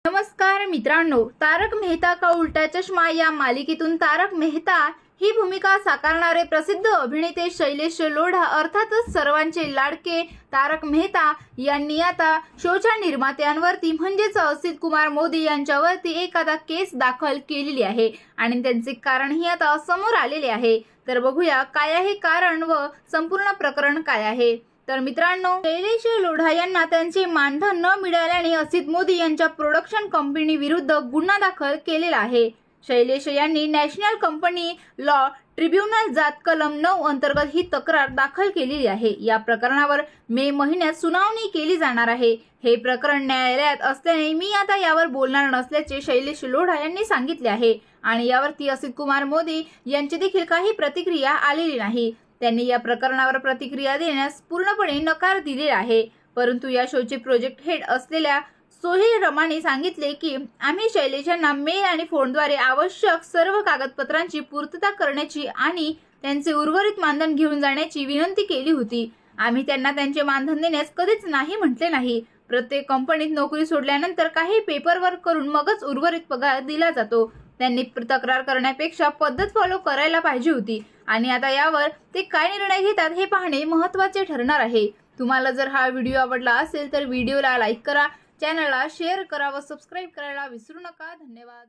नमस्कार मित्रांनो, तारक मेहता का उल्टा चष्मा या मालिकेतून तारक मेहता ही भूमिका साकारणारे प्रसिद्ध अभिनेते शैलेश लोढा अर्थातच सर्वांचे लाडके तारक मेहता यांनी आता शोच्या निर्मात्यांवरती म्हणजेच असित कुमार मोदी यांच्यावरती एक आता केस दाखल केलेली आहे आणि त्यांचे कारणही आता समोर आलेले आहे। तर बघूया काय आहे कारण व संपूर्ण प्रकरण काय आहे। तर मित्रांनो, शैलेश लोढा यांना त्यांचे मानधन न मिळाल्याने असित मोदी यांच्या प्रोडक्शन कंपनी विरुद्ध गुन्हा दाखल केलेला आहे। शैलेश यांनी नॅशनल कंपनी लॉ ट्रिब्युनल जात कलम 9 अंतर्गत ही तक्रार दाखल केलेली आहे। या प्रकरणावर मे महिन्यात सुनावणी केली जाणार आहे। हे प्रकरण न्यायालयात असल्याने मी आता यावर बोलणार नसल्याचे शैलेश लोढा यांनी सांगितले आहे आणि यावरती असित कुमार मोदी यांची देखील काही प्रतिक्रिया आलेली नाही। त्यांनी या प्रकरणावर प्रतिक्रिया देण्यास पूर्णपणे नकार दिलेला आहे। परंतु या शोचे प्रोजेक्ट हेड असलेल्या सोहेल रमाने सांगितले की आम्ही शैलेश यांना मेल आणि फोनद्वारे आवश्यक सर्व कागदपत्रांची पूर्तता करण्याची आणि त्यांचे उर्वरित मानधन घेऊन जाण्याची विनंती केली होती। आम्ही त्यांना त्यांचे मानधन देण्यास कधीच नाही म्हटले नाही। प्रत्येक कंपनीत नोकरी सोडल्यानंतर काही पेपरवर्क करून मगच उर्वरित पगार दिला जातो। त्यांनी तक्रार करण्यापेक्षा पद्धत फॉलो करायला पाहिजे होती आणि आता यावर ते काय निर्णय घेतात हे पाहणे महत्त्वाचे ठरणार आहे। तुम्हाला जर हा व्हिडिओ आवडला असेल तर व्हिडिओला लाईक करा, चॅनलला शेअर करा व सबस्क्राईब करायला विसरू नका। धन्यवाद।